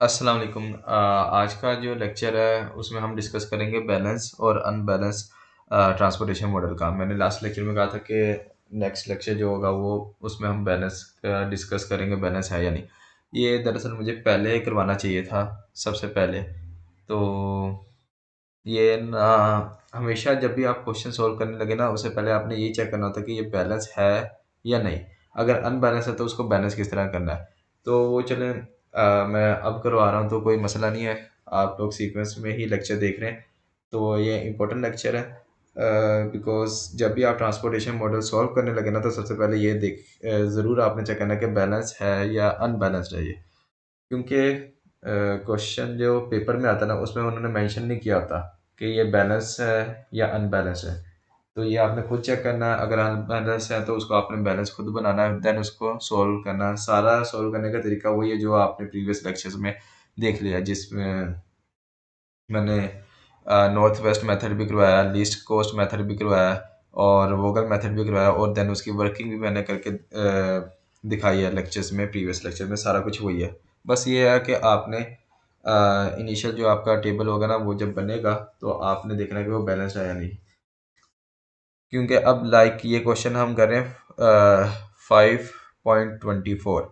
अस्सलाम वालेकुम। आज का जो लेक्चर है उसमें हम डिस्कस करेंगे बैलेंस और अनबैलेंस ट्रांसपोर्टेशन मॉडल का। मैंने लास्ट लेक्चर में कहा था कि नेक्स्ट लेक्चर जो होगा वो उसमें हम बैलेंस का डिस्कस करेंगे, बैलेंस है या नहीं। ये दरअसल मुझे पहले करवाना चाहिए था सबसे पहले। तो ये ना, हमेशा जब भी आप क्वेश्चन सॉल्व करने लगे ना उससे पहले आपने यही चेक करना होता है कि ये बैलेंस है या नहीं। अगर अनबैलेंस है तो उसको बैलेंस किस तरह करना है। तो वो चलें, मैं अब करवा रहा हूँ तो कोई मसला नहीं है। आप लोग सीक्वेंस में ही लेक्चर देख रहे हैं तो ये इम्पोर्टेंट लेक्चर है, बिकॉज जब भी आप ट्रांसपोर्टेशन मॉडल सॉल्व करने लगे ना तो सबसे पहले ये ज़रूर आपने चेक करना है कि बैलेंस है या अनबैलेंस्ड है ये। क्योंकि क्वेश्चन जो पेपर में आता है ना उसमें उन्होंने मेंशन नहीं किया होता कि ये बैलेंस है या अनबैलेंस है। तो ये आपने खुद चेक करना है। अगर अनबैलेंस है तो उसको आपने बैलेंस खुद बनाना है, देन उसको सोल्व करना है। सारा सोल्व करने का तरीका वही है जो आपने प्रीवियस लेक्चर्स में देख लिया, जिसमें मैंने नॉर्थ वेस्ट मेथड भी करवाया, लीस्ट कोस्ट मेथड भी करवाया और वोगल मेथड भी करवाया, और देन उसकी वर्किंग भी मैंने करके दिखाई है लेक्चर्स में। प्रीवियस लेक्चर में सारा कुछ वही है। बस ये है कि आपने इनिशियल जो आपका टेबल होगा ना वो जब बनेगा तो आपने देखना है कि वो बैलेंस्ड है या नहीं। क्योंकि अब लाइक ये क्वेश्चन हम कर रहे हैं 5.24।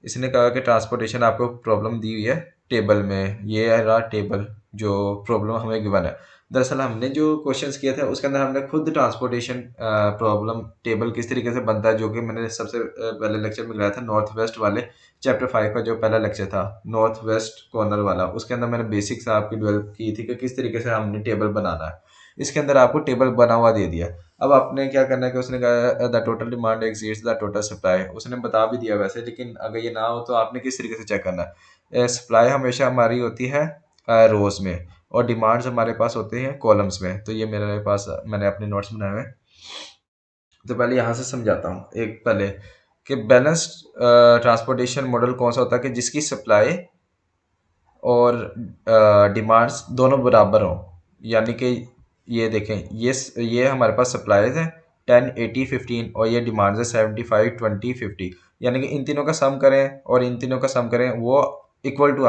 इसने कहा कि ट्रांसपोर्टेशन आपको प्रॉब्लम दी हुई है टेबल में, ये है रहा टेबल जो प्रॉब्लम हमें गिवन है। दरअसल हमने जो क्वेश्चंस किए थे उसके अंदर हमने खुद ट्रांसपोर्टेशन प्रॉब्लम टेबल किस तरीके से बनता है, जो कि मैंने सबसे पहले लेक्चर में लगाया था नॉर्थ वेस्ट वाले चैप्टर 5 का जो पहला लेक्चर था, नॉर्थ वेस्ट कॉर्नर वाला। उसके अंदर मैंने बेसिक्स आपकी डेवलप की थी कि किस तरीके से हमने टेबल बनाना है। इसके अंदर आपको टेबल बना हुआ दे दिया। अब आपने क्या करना है कि उसने कहा the total demand exceeds the total supply, उसने बता भी दिया वैसे, लेकिन अगर ये ना हो तो आपने किस तरीके से चेक करना है। सप्लाई हमेशा हमारी होती है रोज में और डिमांड्स हमारे पास होते हैं कॉलम्स में। तो ये मेरे पास मैंने अपने नोट्स बनाए हुए हैं। तो पहले यहाँ से समझाता हूँ एक पहले कि बैलेंस्ड ट्रांसपोर्टेशन मॉडल कौन सा होता है कि जिसकी सप्लाई और डिमांड्स दोनों बराबर हों। यानी कि ये देखें, ये हमारे पास सप्लाईज हैं 10, 80, 15 और ये डिमांड्स है 75, 20, 50। यानी कि इन तीनों का सम करें और इन तीनों का सम करें, वो इक्वल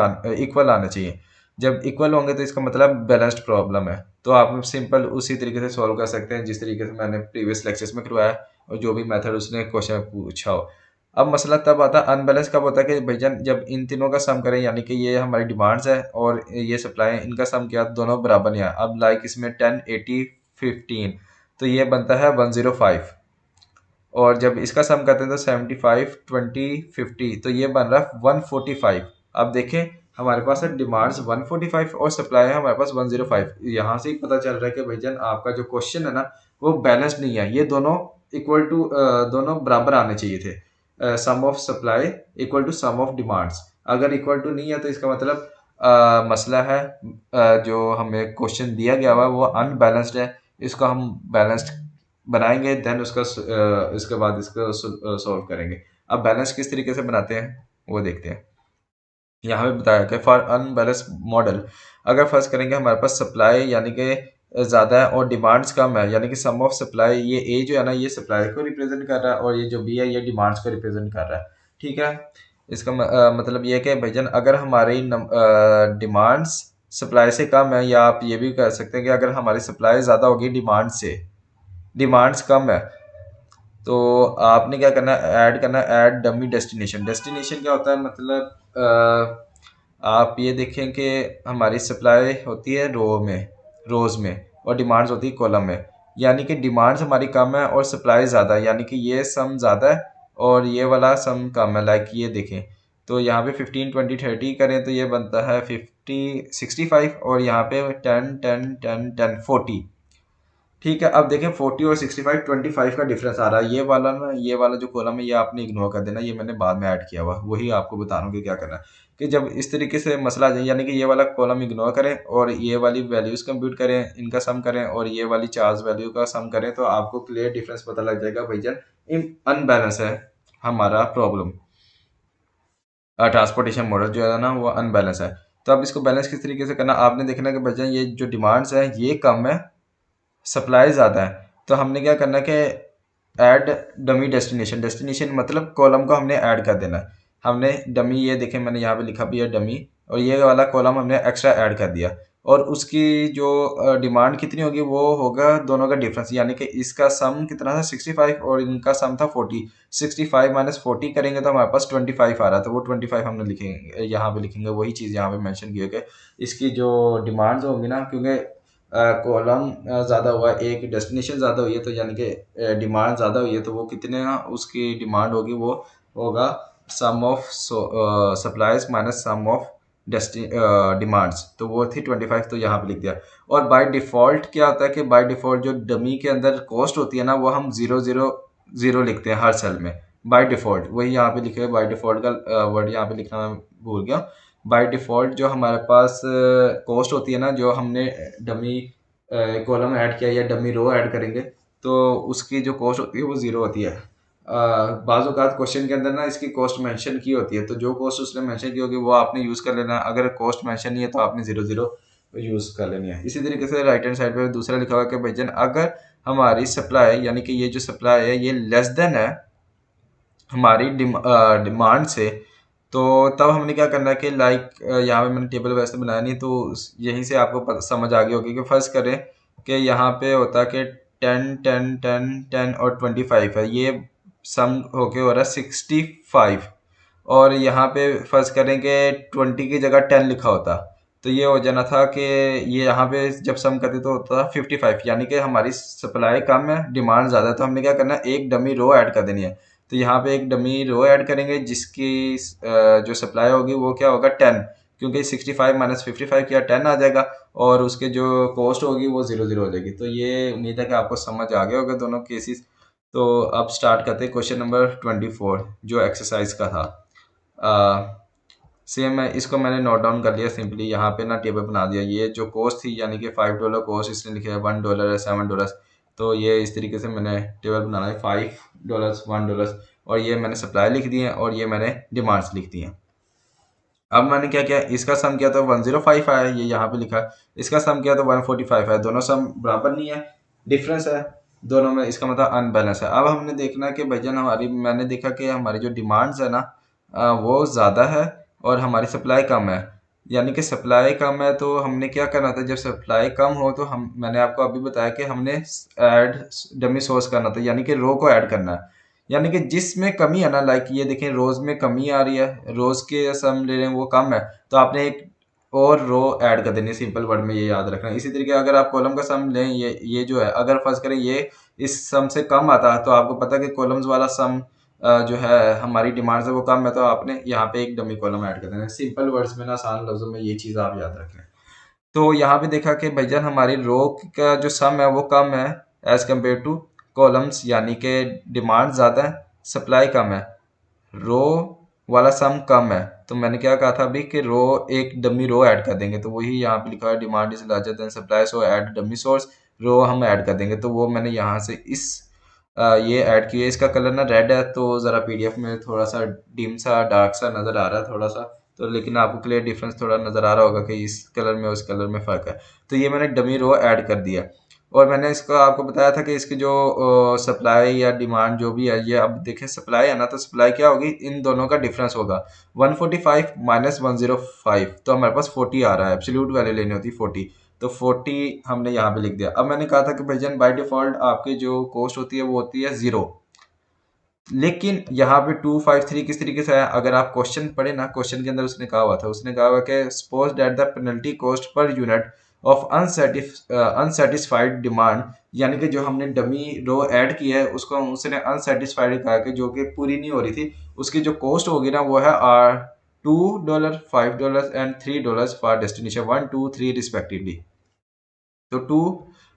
आना चाहिए। जब इक्वल होंगे तो इसका मतलब बैलेंस्ड प्रॉब्लम है। तो आप सिंपल उसी तरीके से सॉल्व कर सकते हैं जिस तरीके से मैंने प्रीवियस लेक्चर्स में करवाया और जो भी मेथड उसने क्वेश्चन पूछा हो। अब मसला तब आता है, अनबैलेंस कब होता है कि भाईजान जब इन तीनों का सम करें, यानी कि ये हमारी डिमांड्स है और ये सप्लाई है, इनका सम किया दोनों बराबर नहीं है। अब लाइक इसमें 10, 80, 15 तो ये बनता है 105, और जब इसका सम करते हैं तो 75, 20, 50 तो ये बन रहा है 145। अब देखें, हमारे पास है डिमांड्स 145 और सप्लाई है हमारे पास 105। यहाँ से ही पता चल रहा है कि भाईजान आपका जो क्वेश्चन है ना वो बैलेंस्ड नहीं है। ये दोनों इक्वल टू, दोनों बराबर आने चाहिए थे। Sum of supply equal to sum of demands. अगर इक्वल टू नहीं है तो इसका मतलब मसला है, जो हमें क्वेश्चन दिया गया हुआ है वो अनबैलेंस्ड है। इसको हम बैलेंस्ड बनाएंगे, देन इसके बाद इसको सॉल्व करेंगे। अब बैलेंस किस तरीके से बनाते हैं वो देखते हैं। यहाँ पे बताया कि फॉर अनबैलेंस मॉडल, अगर फर्स्ट करेंगे हमारे पास सप्लाई यानी कि ज़्यादा है और डिमांड्स कम है, यानी कि सम ऑफ सप्लाई, ये ए जो है ना ये सप्लाई को रिप्रेजेंट कर रहा है और ये जो बी है ये डिमांड्स को रिप्रेजेंट कर रहा है। ठीक है, इसका मतलब ये है कि भाईजान अगर हमारी डिमांड्स सप्लाई से कम है, या आप ये भी कर सकते हैं कि अगर हमारी सप्लाई ज़्यादा होगी डिमांड से, डिमांड्स कम है, तो आपने क्या करना है, ऐड करना है ऐड डमी डेस्टिनेशन। डेस्टिनेशन क्या होता है, मतलब आप ये देखें कि हमारी सप्लाई होती है रोज़ में और डिमांड्स होती है कॉलम में। यानी कि डिमांड्स हमारी कम है और सप्लाई ज़्यादा है, यानी कि ये सम ज़्यादा है और ये वाला सम कम है। लाइक ये देखें, तो यहाँ पे 15, 20, 30 करें तो ये बनता है 50, 65 और यहाँ पे 10, 10, 10, 10, 40। ठीक है, अब देखें 40 और 65, 25 का डिफरेंस आ रहा है। ये वाला ना, ये वाला जो कॉलम है ये आपने इग्नोर कर देना, ये मैंने बाद में ऐड किया हुआ, वही आपको बता रहा हूँ कि क्या करना है। कि जब इस तरीके से मसला आ जाए, यानी कि ये वाला कॉलम इग्नोर करें और ये वाली वैल्यूज कंप्यूट करें, इनका सम करें और ये वाली चार्ज वैल्यू का सम करें, तो आपको क्लियर डिफरेंस पता लग जाएगा भैया इन अनबैलेंस है हमारा प्रॉब्लम। ट्रांसपोर्टेशन मॉडल जो है ना वो अनबैलेंस है। तो अब इसको बैलेंस किस तरीके से करना, आपने देखना कि भैया ये जो डिमांड्स है ये कम है, सप्लाई ज़्यादा है। तो हमने क्या करना है कि ऐड डमी डेस्टिनेशन। डेस्टिनेशन मतलब कॉलम को हमने ऐड कर देना है। हमने डमी, ये देखें मैंने यहाँ पे लिखा भी है डमी, और ये वाला कॉलम हमने एक्स्ट्रा ऐड कर दिया, और उसकी जो डिमांड कितनी होगी वो होगा दोनों का डिफरेंस, यानी कि इसका सम कितना था 65 और इनका सम था 40। 65 माइनस 40 करेंगे तो हमारे पास 25 आ रहा था, वो 25 हमने लिखेंगे यहाँ पे, लिखेंगे वही चीज़ यहाँ पे मेंशन की है कि इसकी जो डिमांड्स होंगी ना, क्योंकि कॉलम ज़्यादा हुआ है, एक डेस्टिनेशन ज़्यादा हुई है, तो यानी कि डिमांड ज़्यादा हुई है, तो वो कितने ना उसकी डिमांड होगी, वो होगा sum of supplies minus sum of demands, तो वो थी 25, तो यहाँ पे लिख दिया। और बाय डिफ़ॉल्ट क्या होता है कि बाय डिफ़ॉल्ट जो डमी के अंदर कॉस्ट होती है ना, वो हम 000 लिखते हैं हर सेल में बाय डिफ़ॉल्ट, वही यहाँ पे लिखे हुए बाय डिफ़ॉल्ट का वर्ड यहाँ पे लिखना मैं भूल गया। बाय डिफ़ॉल्ट जो हमारे पास कॉस्ट होती है ना, जो हमने डमी कॉलम ऐड किया या डमी रो ऐड करेंगे, तो उसकी जो कॉस्ट होती है वो ज़ीरो होती है। बाज़ औक़ात क्वेश्चन के अंदर ना इसकी कॉस्ट मेंशन की होती है, तो जो कॉस्ट उसने मेंशन की होगी वो आपने यूज़ कर लेना है। अगर कॉस्ट मेंशन नहीं है तो आपने 0 यूज़ कर लेनी है। इसी तरीके से राइट हैंड साइड पे दूसरा लिखा हुआ है कि भाईजान अगर हमारी सप्लाई, यानी कि ये जो सप्लाई है ये लेस देन है हमारी डिमांड से, तो तब हमने क्या करना है कि लाइक यहाँ पे मैंने टेबल वैसे बनाया नहीं, तो यहीं से आपको समझ आ गई होगी कि फर्स्ट करें कि यहाँ पे होता है कि 10 10 10 10 और 25 है, ये सम होके हो रहा है 65, और यहाँ पे फर्स्ट करें कि 20 की जगह 10 लिखा होता, तो ये हो जाना था कि ये यहाँ पे जब सम करते तो होता था 55, यानी कि हमारी सप्लाई कम है डिमांड ज़्यादा है, तो हमने क्या करना है एक डमी रो ऐड कर देनी है। तो यहाँ पे एक डमी रो ऐड करेंगे जिसकी जो सप्लाई होगी वो क्या होगा 10, क्योंकि 65 माइनस 55 किया 10 आ जाएगा, और उसके जो कॉस्ट होगी वो 0 हो जाएगी। तो ये उम्मीद है कि आपको समझ आ गया होगा दोनों केसेस। तो अब स्टार्ट करते हैं क्वेश्चन नंबर 24 जो एक्सरसाइज का था। सेम है, इसको मैंने नोट डाउन कर लिया सिंपली, यहाँ पे ना टेबल बना दिया। ये जो कॉस्ट थी यानी कि $5 कॉस्ट, इसने लिखा है $1 है, $7, तो ये इस तरीके से मैंने टेबल बनाना है, $5 $1, और ये मैंने सप्लाई लिख दी है और ये मैंने डिमांड्स लिख दी हैं। अब मैंने क्या किया, इसका सम किया तो 105 आया, ये यहाँ पे लिखा है। इसका सम किया तो 145 है, दोनों सम बराबर नहीं है, डिफरेंस है दोनों में, इसका मतलब अनबैलेंस है। अब हमने देखना है कि भैया हमारी, मैंने देखा कि हमारी जो डिमांड्स है ना वो ज़्यादा है और हमारी सप्लाई कम है, यानी कि सप्लाई कम है, तो हमने क्या करना था, जब सप्लाई कम हो तो हम, मैंने आपको अभी बताया कि हमने ऐड डमी सोर्स करना था, यानी कि रो को ऐड करना है, यानी कि जिसमें कमी है ना, लाइक ये देखें रोज में कमी आ रही है, रोज के सम ले रहे हैं वो कम है, तो आपने एक और रो ऐड कर देनी है, सिंपल वर्ड में ये याद रखना है। इसी तरीके अगर आप कॉलम का सम लें, ये जो है अगर फर्ज करें ये इस सम से कम आता है, तो आपको पता है कि कॉलम्स वाला सम जो है हमारी डिमांड से वो कम है, तो आपने यहाँ पे एक डमी कॉलम ऐड कर देना है। सिंपल वर्ड्स में ना, आसान लफ्जों में ये चीज़ आप याद रखें। तो यहाँ पे देखा कि भाईजान हमारी रो का जो सम है वो कम है एज कम्पेयर टू कॉलम्स, यानी कि डिमांड ज़्यादा है सप्लाई कम है, रो वाला सम कम है, तो मैंने क्या कहा था अभी कि रो एक डमी रो ऐड कर देंगे, तो वही यहाँ पे लिखा है demand is larger than supply so add dummy source, row हम ऐड कर देंगे, तो वो मैंने यहाँ से इस ये ऐड किया। इसका कलर ना रेड है, तो ज़रा पीडीएफ में थोड़ा सा डिम सा डार्क सा नज़र आ रहा है थोड़ा सा, तो लेकिन आपको क्लियर डिफरेंस थोड़ा नज़र आ रहा होगा कि इस कलर में उस कलर में फ़र्क है। तो ये मैंने डमी रो ऐड कर दिया, और मैंने इसको आपको बताया था कि इसकी जो सप्लाई या डिमांड जो भी है, ये अब देखें सप्लाई है ना, तो सप्लाई क्या होगी, इन दोनों का डिफरेंस होगा 145 माइनस 105, तो हमारे पास 40 आ रहा है, एब्सोल्यूट वैल्यू लेनी होती है 40, तो 40 हमने यहाँ पे लिख दिया। अब मैंने कहा था कि भाईजान बाय डिफॉल्ट आपकी जो कॉस्ट होती है वो होती है 0, लेकिन यहाँ पे 253 किस तरीके से है, अगर आप क्वेश्चन पढ़े ना, क्वेश्चन के अंदर उसने कहा हुआ था, उसने कहा हुआ कि suppose that the penalty cost per unit of unsatisfied demand, यानी कि जो हमने डमी रो ऐड की है उसको उसने अनसेटिस्फाइड कहा कि जो कि पूरी नहीं हो रही थी, उसकी जो कॉस्ट होगी ना वो है $2 $5 एंड $3 फॉर डेस्टिनेशन 1 2 3 रिस्पेक्टिवली। तो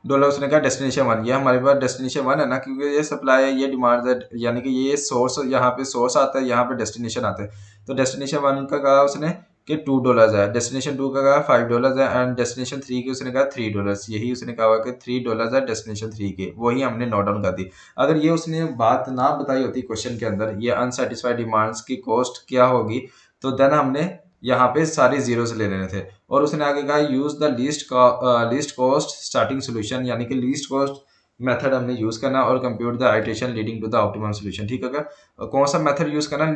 $2 उसने कहा डेस्टिनेशन 1, ये हमारे पास डेस्टिनेशन 1 है ना, क्योंकि ये सप्लाई है, ये डिमांड है, यानी कि ये सोर्स, यहाँ पे सोर्स आता है, यहाँ पे डेस्टिनेशन आता है, तो डेस्टिनेशन 1 का कहा उसने कि $2 है, डेस्टिनेशन 2 का कहा $5 है, एंड डेस्टिनेशन 3 की उसने कहा $3, यही उसने कहा कि $3 है डेस्टिनेशन 3 के, वही हमने नोट डाउन कर दी। अगर ये उसने बात ना बताई होती क्वेश्चन के अंदर, ये अनसेटिस्फाइड डिमांड्स की कॉस्ट क्या होगी, तो देन हमने यहाँ पे सारे जीरोस ले लेने थे, और उसने आगे कहा use the least cost starting solution, यानी कि लीस्ट कॉस्ट मेथड हमने यूज करना और compute the iteration leading to the optimum solution. ठीक है, कौन सा मेथड यूज करना,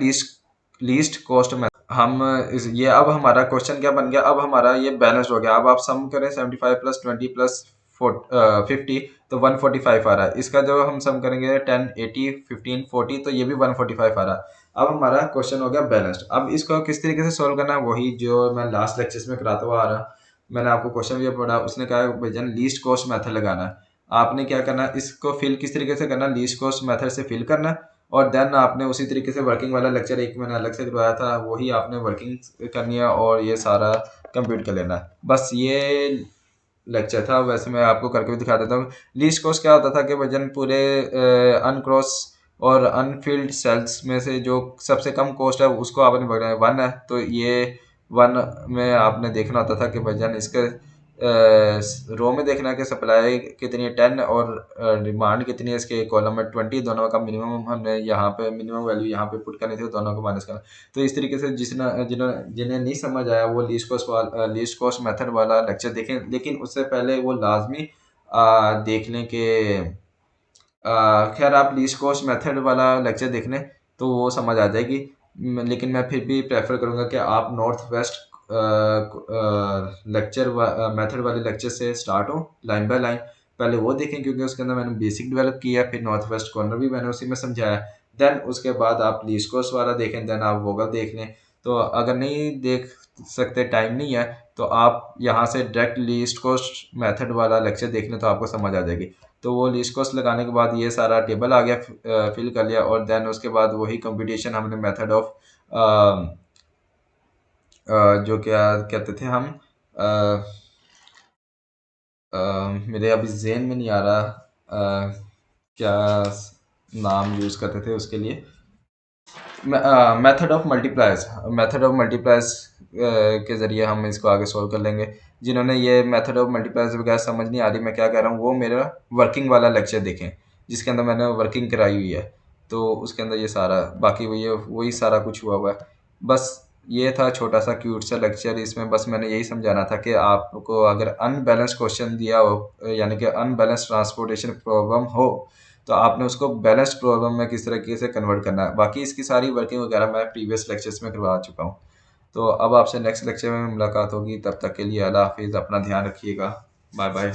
लीस्ट कॉस्ट मेथड। हम इस ये अब हमारा क्वेश्चन क्या बन गया, अब हमारा ये बैलेंस्ड हो गया। अब आप सम करें 75 प्लस 20 प्लस 50, तो 145 आ रहा है। इसका जो हम सम करेंगे 10 80 15 40, तो ये भी 145 आ रहा है। अब हमारा क्वेश्चन हो गया बैलेंस्ड। अब इसको किस तरीके से सोल्व करना है, वही जो मैं लास्ट लेक्चर्स में कराता हुआ आ रहा। मैंने आपको क्वेश्चन भी पढ़ा, उसने कहा भैया लीस्ट कॉस्ट मेथड लगाना है। आपने क्या करना है, इसको फिल किस तरीके से करना है, लीस्ट कॉस्ट मेथड से फिल करना है, और देन आपने उसी तरीके से वर्किंग वाला लेक्चर एक मैंने अलग से करवाया था, वही आपने वर्किंग करनी है और ये सारा कंप्लीट कर लेना है। बस ये लेक्चर था। वैसे मैं आपको करके भी दिखा देता हूँ। लीस्ट कॉस्ट क्या होता था कि वजन पूरे अनक्रॉस और अनफिल्ड सेल्स में से जो सबसे कम कॉस्ट है उसको आपने पकड़ना है। 1 है तो ये 1 में आपने देखना होता था कि वजन इसके रो में देखना है कि सप्लाई कितनी है 10 और डिमांड कितनी है, इसके कॉलम में 20। दोनों का मिनिमम हमने यहाँ पे मिनिमम वैल्यू यहाँ पे पुट करनी थी, दोनों को माइनस करना। तो इस तरीके से जिन्हें नहीं समझ आया वो लीस्ट कॉस्ट मेथड वाला लेक्चर देखें, लेकिन उससे पहले वो लाजमी देख लें कि खैर आप लीस्ट कॉस्ट मेथड वाला लेक्चर देख लें तो वो समझ आ जाएगी। लेकिन मैं फिर भी प्रेफर करूँगा कि आप नॉर्थ वेस्ट लेक्चर मेथड वाले लेक्चर से स्टार्ट हो लाइन बाय लाइन। पहले वो देखें क्योंकि उसके अंदर मैंने बेसिक डेवलप किया, फिर नॉर्थ वेस्ट कॉर्नर भी मैंने उसी में समझाया। देन उसके बाद आप लीस्ट कॉस्ट वाला देखें, देन आप वोगल देख लें। तो अगर नहीं देख सकते, टाइम नहीं है, तो आप यहाँ से डायरेक्ट लीस्ट कॉस्ट मेथड वाला लेक्चर देख लें तो आपको समझ आ जाएगी। तो वो लीस्ट कॉस्ट लगाने के बाद ये सारा टेबल आ गया, फिल कर लिया, और देन उसके बाद वही कंप्यूटेशन हमने मेथड ऑफ जो क्या कहते थे हम, अ, अ, मेरे अभी ज़हन में नहीं आ रहा क्या नाम यूज़ करते थे उसके लिए। Method of multipliers, method of multipliers के ज़रिए हम इसको आगे सॉल्व कर लेंगे। जिन्होंने ये मेथड ऑफ मल्टीप्लायर्स वगैरह समझ नहीं आ रही मैं क्या कह रहा हूँ, वो मेरा वर्किंग वाला लेक्चर देखें जिसके अंदर मैंने वर्किंग कराई हुई है। तो उसके अंदर ये सारा बाकी वही सारा कुछ हुआ हुआ है। बस ये था छोटा सा क्यूट सा लेक्चर। इसमें बस मैंने यही समझाना था कि आपको अगर अनबैलेंस क्वेश्चन दिया हो, यानी कि अनबैलेंस ट्रांसपोर्टेशन प्रॉब्लम हो, तो आपने उसको बैलेंस्ड प्रॉब्लम में किस तरीके से कन्वर्ट करना है। बाकी इसकी सारी वर्किंग वगैरह मैं प्रीवियस लेक्चर्स में करवा चुका हूँ। तो अब आपसे नेक्स्ट लेक्चर में मुलाकात होगी, तब तक के लिए अल्लाह हाफिज़, अपना ध्यान रखिएगा। Bye bye.